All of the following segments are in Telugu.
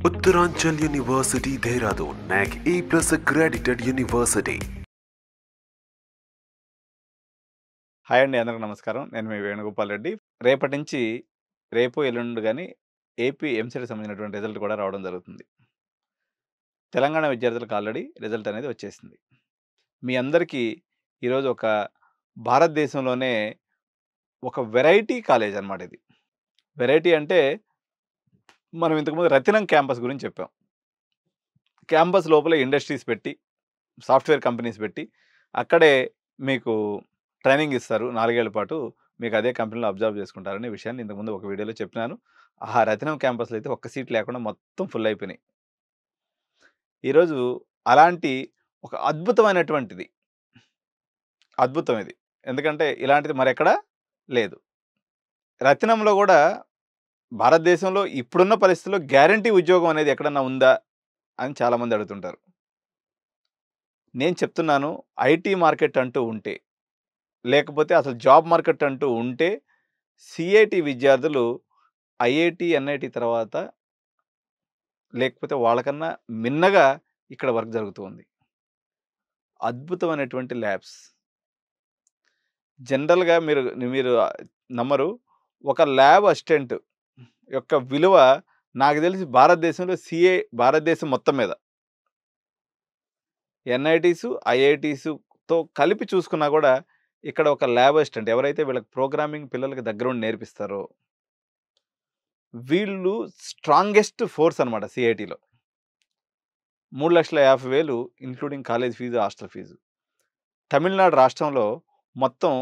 Uttaranchal University, Dehradun, NAC A+ accredited university. Hi అండి, అందరికీ నమస్కారం. నేను మీ వేణుగోపాల్ రెడ్డి. రేపటి నుంచి రేపు ఎల్లుండి కానీ ఏపీ ఎంసెట్ సంబంధించినటువంటి రిజల్ట్ కూడా రావడం జరుగుతుంది. తెలంగాణ విద్యార్థులకు ఆల్రెడీ రిజల్ట్ అనేది వచ్చేసింది. మీ అందరికీ ఈరోజు ఒక భారతదేశంలోనే ఒక వెరైటీ కాలేజ్ అనమాట ఇది. వెరైటీ అంటే మనం ఇంతకుముందు రతినం క్యాంపస్ గురించి చెప్పాం. క్యాంపస్ లోపల ఇండస్ట్రీస్ పెట్టి, సాఫ్ట్వేర్ కంపెనీస్ పెట్టి అక్కడే మీకు ట్రైనింగ్ ఇస్తారు. 4 ఏళ్ల పాటు మీకు అదే కంపెనీలో అబ్జర్వ్ చేసుకుంటారనే విషయాన్ని ఇంతకుముందు ఒక వీడియోలో చెప్పినాను. ఆ రతినం క్యాంపస్లో అయితే ఒక్క సీట్ లేకుండా మొత్తం ఫుల్ అయిపోయినాయి. ఈరోజు అలాంటి ఒక అద్భుతమైనటువంటిది, అద్భుతం ఇది. ఎందుకంటే ఇలాంటిది మరెక్కడా లేదు. రతినంలో కూడా భారతదేశంలో ఇప్పుడున్న పరిస్థితుల్లో గ్యారంటీ ఉద్యోగం అనేది ఎక్కడన్నా ఉందా అని చాలామంది అడుగుతుంటారు. నేను చెప్తున్నాను, ఐటీ మార్కెట్ అంటూ ఉంటే, లేకపోతే అసలు జాబ్ మార్కెట్ అంటూ ఉంటే సిఐటి విద్యార్థులు ఐఐటి, ఎన్ఐటి తర్వాత లేకపోతే వాళ్ళకన్నా మిన్నగా ఇక్కడ వర్క్ జరుగుతూ ఉంది. అద్భుతమైనటువంటి ల్యాబ్స్. జనరల్‌గా మీరు మీరు నమ్మరు, ఒక ల్యాబ్ అసిస్టెంట్ యొక్క విలువ నాకు తెలిసి భారతదేశం మొత్తం మీద ఎన్ఐటీసు, ఐఐటీసుతో కలిపి చూసుకున్నా కూడా ఇక్కడ ఒక ల్యాబ్ అసిస్టెంట్ ఎవరైతే వీళ్ళకి ప్రోగ్రామింగ్ పిల్లలకి దగ్గరుండి నేర్పిస్తారో వీళ్ళు స్ట్రాంగెస్ట్ ఫోర్స్ అనమాట సిఐటిలో. 3,50,000 including college fee, hostel fee. Tamil Nadu రాష్ట్రంలో మొత్తం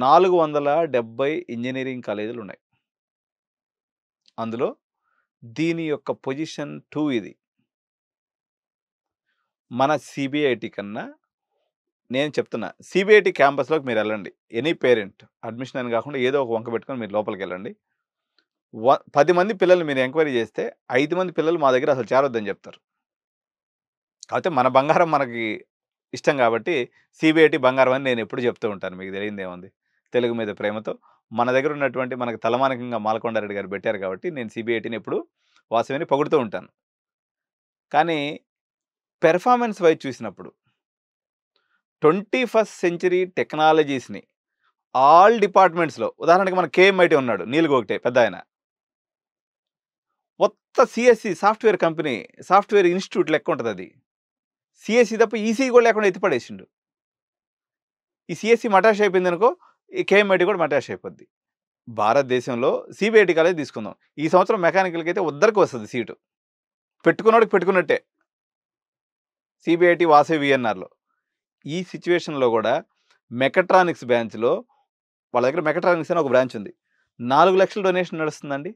470 ఇంజినీరింగ్ కాలేజీలు ఉన్నాయి. అందులో దీని యొక్క పొజిషన్ 2 ఇది. మన సిబిఐటి కన్నా నేను చెప్తున్నా, సిబిఐటి క్యాంపస్లోకి మీరు వెళ్ళండి. ఎనీ పేరెంట్ అడ్మిషన్ అని కాకుండా ఏదో ఒక వంక పెట్టుకొని మీరు లోపలికి వెళ్ళండి. 10 మంది పిల్లలు మీరు ఎంక్వైరీ చేస్తే 5 మంది పిల్లలు మా దగ్గర అసలు చేరొద్దని చెప్తారు. కాకపోతే మన బంగారం మనకి ఇష్టం కాబట్టి సిబిఐటి బంగారం అని నేను ఎప్పుడు చెప్తూ ఉంటాను. మీకు తెలియదేముంది, తెలుగు మీద ప్రేమతో మన దగ్గర ఉన్నటువంటి మనకు తలమానికంగా మాలకొండారెడ్డి గారు పెట్టారు కాబట్టి నేను సిబిఐటిని ఎప్పుడు వాసవిని పొగుడుతూ ఉంటాను. కానీ పెర్ఫార్మెన్స్ వైజ్ చూసినప్పుడు 21st సెంచరీ టెక్నాలజీస్ని ఆల్ డిపార్ట్మెంట్స్లో, ఉదాహరణకి మన కేఎంఐటి ఉన్నాడు, నీల్ గోగటే పెద్ద ఆయన, మొత్తం CSC software company, software institute లెక్క ఉంటుంది అది. సిఎస్సి తప్ప ఈసీ కూడా లేకుండా ఎత్తిపడేసిండు. ఈ సిఎస్సి మటాష్ అయిపోయింది అనుకో, ఈ కేఎంఐటి కూడా మటాష్ అయిపోద్ది. భారతదేశంలో సిబిఐటి కాలేజ్ తీసుకుందాం, ఈ సంవత్సరం మెకానికల్కి అయితే ఉద్దరికి వస్తుంది సీటు, పెట్టుకున్నోడికి పెట్టుకున్నట్టే. సిబిఐటి వాసవి విఎన్ఆర్లో ఈ సిచ్యువేషన్లో కూడా మెకట్రానిక్స్ బ్రాంచ్లో, వాళ్ళ దగ్గర మెకట్రానిక్స్ అని ఒక బ్రాంచ్ ఉంది, 4 లక్షల డొనేషన్ నడుస్తుందండి.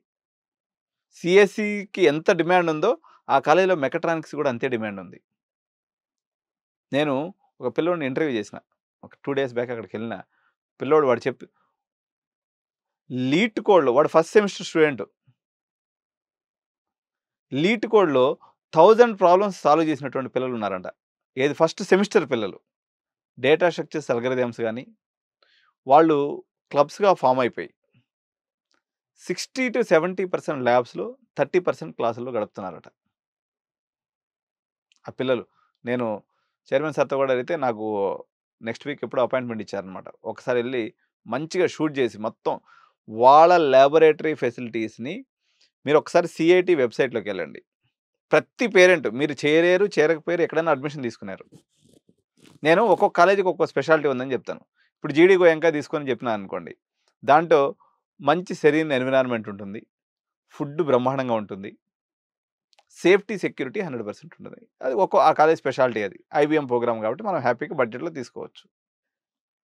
సిఎస్సికి ఎంత డిమాండ్ ఉందో ఆ కాలేజీలో మెకట్రానిక్స్ కూడా అంతే డిమాండ్ ఉంది. నేను ఒక పిల్లోడిని ఇంటర్వ్యూ చేసిన, ఒక 2 days బ్యాక్ అక్కడికి వెళ్ళిన పిల్లోడు, వాడు చెప్పి లీట్ కోడ్లో, వాడు ఫస్ట్ సెమిస్టర్ స్టూడెంట్, లీట్ కోడ్లో 1000 ప్రాబ్లమ్స్ సాల్వ్ చేసినటువంటి పిల్లలు ఉన్నారంట. ఏది ఫస్ట్ సెమిస్టర్ పిల్లలు. డేటా స్ట్రక్చర్స్, అల్గరిథమ్స్ కానీ వాళ్ళు క్లబ్స్గా ఫామ్ అయిపోయి 60 to 70% ల్యాబ్స్లో, 30% క్లాసుల్లో గడుపుతున్నారట ఆ పిల్లలు. నేను చైర్మన్ సార్తో కూడా అడిగితే నాకు నెక్స్ట్ వీక్ ఎప్పుడో అపాయింట్మెంట్ ఇచ్చారనమాట. ఒకసారి వెళ్ళి మంచిగా షూట్ చేసి మొత్తం వాళ్ళ ల్యాబొరేటరీ ఫెసిలిటీస్ని మీరు ఒకసారి సిఐటి వెబ్సైట్లోకి వెళ్ళండి. ప్రతి పేరెంట్, మీరు చేరకపోయారు, ఎక్కడైనా అడ్మిషన్ తీసుకున్నారు, నేను ఒక్కొక్క కాలేజీకి ఒక్కొక్క స్పెషాలిటీ ఉందని చెప్తాను. ఇప్పుడు జీడీ గోయంకా తీసుకొని చెప్పినాను అనుకోండి, దాంట్లో మంచి సెరీన్ ఎన్విరాన్మెంట్ ఉంటుంది, ఫుడ్ బ్రహ్మాండంగా ఉంటుంది, సేఫ్టీ సెక్యూరిటీ 100% ఉంటుంది. అది ఆ కాలేజ్ స్పెషాలిటీ. అది ఐబీఎం ప్రోగ్రామ్ కాబట్టి మనం హ్యాపీగా బడ్జెట్లో తీసుకోవచ్చు.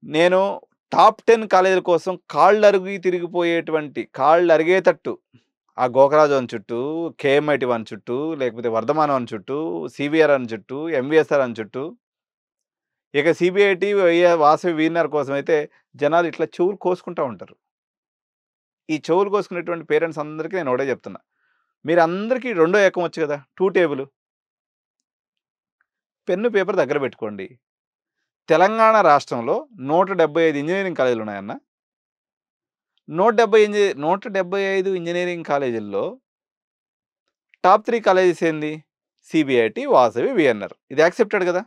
నేను టాప్ 10 కాలేజీల కోసం కాళ్ళు అరిగేటట్టు ఆ గోకరాజు అని చుట్టూ, కేఎంఐటి వన్ చుట్టూ, లేకపోతే వర్ధమానం అని చుట్టూ, సివిఆర్ అని చుట్టూ, ఎంవిఎస్ఆర్ అని చుట్టూ, ఇక సిబిఐటి, వాసవి వీఎన్ఆర్ కోసం అయితే జనాలు ఇట్లా చెవులు కోసుకుంటూ ఉంటారు. ఈ చెవులు కోసుకునేటువంటి పేరెంట్స్ అందరికీ నేను ఒకటే చెప్తున్నా, మీరు అందరికీ రెండో ఏకం వచ్చు కదా, 2 టేబుల్, పెన్ను పేపర్ దగ్గర పెట్టుకోండి. తెలంగాణ రాష్ట్రంలో 175 ఇంజనీరింగ్ కాలేజీలు ఉన్నాయన్న. 175 ఇంజనీరింగ్ కాలేజీల్లో టాప్ 3 కాలేజెస్ ఏంది? CBIT, Vasavi, VNR. ఇది యాక్సెప్టెడ్ కదా!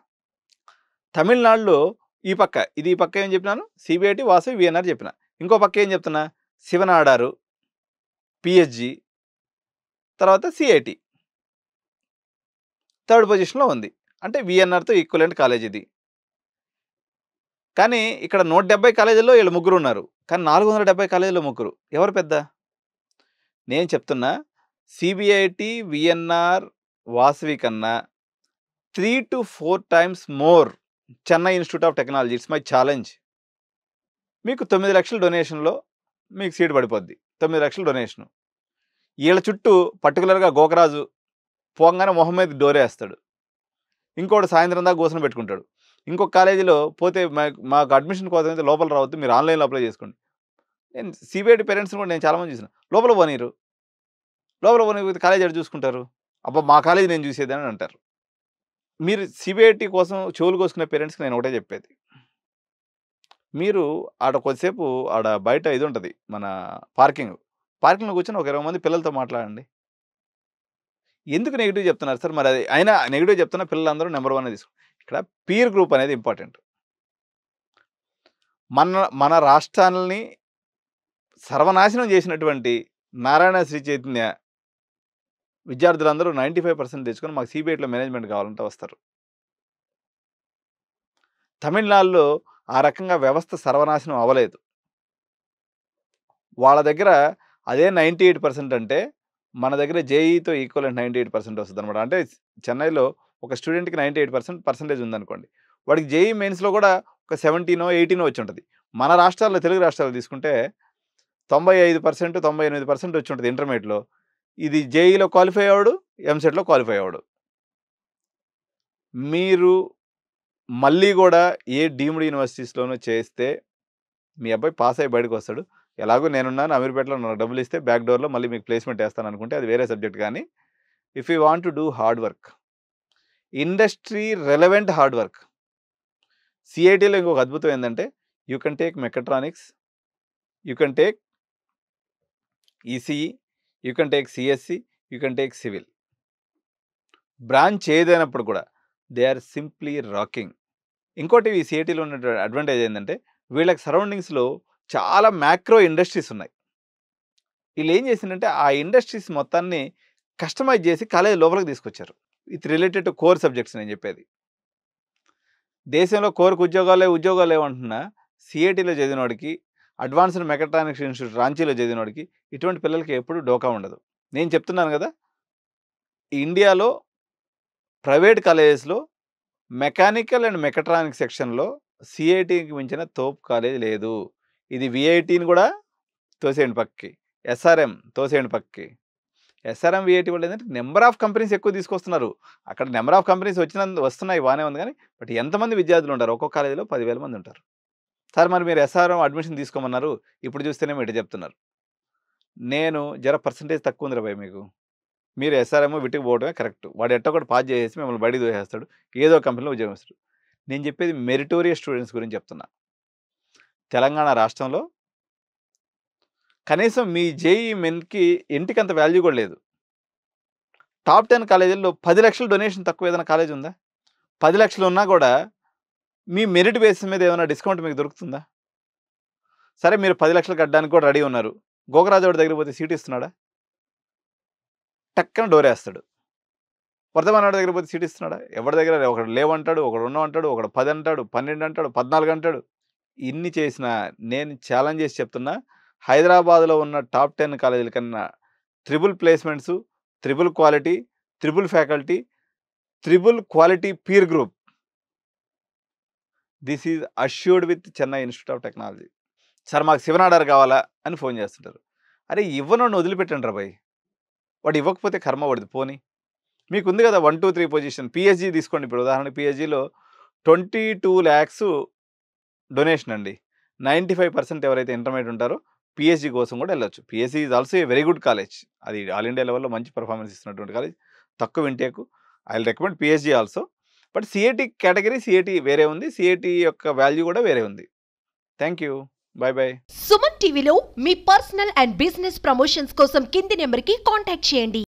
తమిళనాడులో ఈ పక్క ఏం చెప్పినాను? సిబిఐటి, వాసవి, విఎన్ఆర్ చెప్పిన. ఇంకో పక్క ఏం చెప్తున్నా? శివనాడారు, పిహెచ్‌జి, తర్వాత సిఐటి థర్డ్ పొజిషన్‌లో ఉంది. అంటే విఎన్ఆర్‌తో ఈక్వలెంట్ కాలేజ్ ఇది. కానీ ఇక్కడ 170 కాలేజీల్లో వీళ్ళు ముగ్గురున్నారు. కానీ 470 కాలేజీల్లో ముగ్గురు. ఎవరు పెద్ద? నేను చెప్తున్నా సిబిఐటి, విఎన్ఆర్, వాసవి కన్నా 3-4 times more Chennai institute of technology. It's my challenge. మీకు 9 లక్షల డొనేషన్‌లో మీకు సీట్ పడిపోద్ది. 9 లక్షల డొనేషను. వీళ్ళ చుట్టూ పర్టికులర్‌గా గోకరాజు పోంగానే మొహం మీద డోరేస్తాడు. ఇంకోటి సాయంత్రం దాకా కూర్చొని పెట్టుకుంటాడు. ఇంకొక కాలేజీలో పోతే మాకు అడ్మిషన్ కోసం అయితే లోపల రావద్దు, మీరు ఆన్లైన్లో అప్లై చేసుకోండి. నేను సిబిఐటి పేరెంట్స్ని కూడా నేను చాలామంది చూసిన. లోపల పోనీరు. లోపల పోనీ కాలేజీ ఎక్కడ చూసుకుంటారు? అబ్బా మా కాలేజీ నేను చూసేదని అంటారు. మీరు సిబిఐటి కోసం చెవులు కోసుకునే పేరెంట్స్కి నేను ఒకటే చెప్పేది, మీరు ఆడ కొద్దిసేపు ఆడ బయట ఇది ఉంటుంది మన పార్కింగ్లో కూర్చొని ఒక 20 మంది పిల్లలతో మాట్లాడండి. ఎందుకు నెగిటివ్ చెప్తున్నారు సార్? మరి అది అయినా నెగిటివ్ చెప్తున్న పిల్లలందరూ నెంబర్ 1 తీసుకు. ఇక్కడ పీర్ గ్రూప్ అనేది ఇంపార్టెంట్. మన రాష్ట్రాలని సర్వనాశనం చేసినటువంటి నారాయణ శ్రీ చైతన్య విద్యార్థులందరూ 95% తెచ్చుకొని మాకు సిబిఐటిలో మేనేజ్మెంట్ కావాలంటే వస్తారు. తమిళనాడులో ఆ రకంగా వ్యవస్థ సర్వనాశనం అవ్వలేదు. వాళ్ళ దగ్గర అదే 98% అంటే మన దగ్గర జేఈతో ఈక్వలెంట్ 98% వస్తుంది అనమాట. అంటే చెన్నైలో ఒక స్టూడెంట్కి 98% పర్సెంటేజ్ ఉందనుకోండి, వాడికి జేఈ మెయిన్స్లో కూడా ఒక 17, 18 వచ్చి ఉంటుంది. మన రాష్ట్రాల్లో, తెలుగు రాష్ట్రాల్లో తీసుకుంటే 95%, 98% వచ్చి ఉంటుంది ఇంటర్మీడియట్లో. ఇది జేఈలో క్వాలిఫై అవ్వడు, ఎంసెట్లో క్వాలిఫై అవ్వడు. మీరు మళ్ళీ కూడా ఏ డీమ్డ్ యూనివర్సిటీస్లోనూ చేస్తే మీ అబ్బాయి పాస్ అయ్యి బయటకు వస్తాడు. ఎలాగో నేనున్నాను, అమీర్పేటలో నాకు డబ్బులు ఇస్తే బ్యాక్ డోర్లో మళ్ళీ మీకు ప్లేస్మెంట్ వేస్తాను అనుకుంటే అది వేరే సబ్జెక్ట్. కానీ if you want to do hard work, industry relevant hard work, సిఐటీలో ఇంకొక అద్భుతం ఏంటంటే you can take mechatronics, you can take ECE, you can take CSC, you can take civil. Branch ఏదైనప్పుడు కూడా దే ఆర్ సింప్లీ రాకింగ్. ఇంకోటి ఈ సిఐటీలో ఉన్న అడ్వాంటేజ్ ఏంటంటే వీళ్ళకి సరౌండింగ్స్లో చాలా మ్యాక్రో ఇండస్ట్రీస్ ఉన్నాయి. వీళ్ళు ఏం చేసిందంటే ఆ ఇండస్ట్రీస్ మొత్తాన్ని కస్టమైజ్ చేసి కాలేజీ లోపలికి తీసుకొచ్చారు. With related to core subjects. నేను చెప్పేది దేశంలో కోర్కు ఉద్యోగాలు ఏమంటున్నా సిఐటీలో చదివినోడికి, అడ్వాన్స్డ్ మెకట్రానిక్స్ ఇన్స్టిట్యూట్ రాంచీలో చదివినోడికి ఇటువంటి పిల్లలకి ఎప్పుడు డోకా ఉండదు. నేను చెప్తున్నాను కదా, ఇండియాలో ప్రైవేట్ కాలేజెస్లో మెకానికల్ అండ్ మెకట్రానిక్స్ సెక్షన్లో సిఐటీకి మించిన తోపు కాలేజ్ లేదు. ఇది విఐటీని కూడా తోసేయండి పక్కకి, ఎస్ఆర్ఎం తోసేయండి పక్కకి. ఎస్ఆర్ఎం, విఐటీ వాళ్ళు ఏంటంటే నెంబర్ ఆఫ్ కంపెనీస్ ఎక్కువ తీసుకొస్తున్నారు. అక్కడ నెంబర్ ఆఫ్ కంపెనీస్ వస్తున్నాయి బాగానే ఉంది. కానీ బట్ ఎంతమంది విద్యార్థులు ఉంటారు? ఒక్కొక్క కాలేజీలో 10,000 మంది ఉంటారు. సార్ మరి మీరు ఎస్ఆర్ఎం అడ్మిషన్ తీసుకోమన్నారు, ఇప్పుడు చూస్తేనే మీరు చెప్తున్నారు. నేను జర పర్సంటేజ్ తక్కువ ఉంది రాబాయ్ మీకు, మీరు ఎస్ఆర్ఎం విటికి పోవడమే కరెక్ట్. వాడు ఎట్టొకటి పాస్ చేసేసి మిమ్మల్ని బయటికి దోసేస్తాడు, ఏదో కంపెనీలో ఉద్యోగం ఇస్తాడు. నేను చెప్పేది మెరిటోరియస్ స్టూడెంట్స్ గురించి చెప్తున్నా. తెలంగాణ రాష్ట్రంలో కనీసం మీ జేఈ మెన్కి ఇంటికి అంత వాల్యూ కూడా లేదు. టాప్ 10 కాలేజీల్లో 10 లక్షల డొనేషన్ తక్కువ ఏదైనా కాలేజ్ ఉందా? 10 లక్షలు ఉన్నా కూడా మీ మెరిట్ బేసిస్ మీద ఏమైనా డిస్కౌంట్ మీకు దొరుకుతుందా? సరే మీరు 10 లక్షలు కట్టడానికి కూడా రెడీ ఉన్నారు, గోకరాజు దగ్గర పోతే సీట్ ఇస్తున్నాడా? టక్కన డోరేస్తాడు. వర్ధమాన్ దగ్గర పోతే సీట్ ఇస్తున్నాడా? ఎవరి దగ్గర ఒకడు లేవంటాడు, ఒకడు ఉన్నామంటాడు, ఒకడు 10 అంటాడు, 12 అంటాడు, 14 అంటాడు. ఇన్ని చేసిన నేను ఛాలెంజ్ చేసి చెప్తున్నా, హైదరాబాద్లో ఉన్న టాప్ 10 కాలేజీల కన్నా triple placements, triple quality, triple faculty, triple quality peer group, this is assured with Chennai institute of technology. Sir మాకు శివనాడారు కావాలా అని ఫోన్ చేస్తుంటారు. అరే ఇవ్వనోడిని వదిలిపెట్టండి రా భయ్, వాడు ఇవ్వకపోతే కర్మ పడుతుంది. పోనీ మీకు ఉంది కదా 1, 2, 3 పొజిషన్. పిహెచ్జీ తీసుకోండి. ఇప్పుడు ఉదాహరణకి పిహెచ్జీలో 22 lakhs డొనేషన్ అండి. 95% ఎవరైతే ఇంటర్మీడియట్ ఉంటారో పిహెచ్జీ కోసం కూడా వెళ్ళొచ్చు. PSG is also a very good college. అది ఆల్ ఇండియా లెవెల్లో మంచి పర్ఫార్మెన్స్ ఇస్తున్నటువంటి కాలేజ్, తక్కువ intake. I will recommend PSG also. But CIT category, CIT వేరే ఉంది, సిఐటీ యొక్క వాల్యూ కూడా వేరే ఉంది. Thank you, bye bye. Suman టీవీలో మీ పర్సనల్ అండ్ బిజినెస్ ప్రమోషన్స్ కోసం కింది నెంబర్కి కాంటాక్ట్ చేయండి.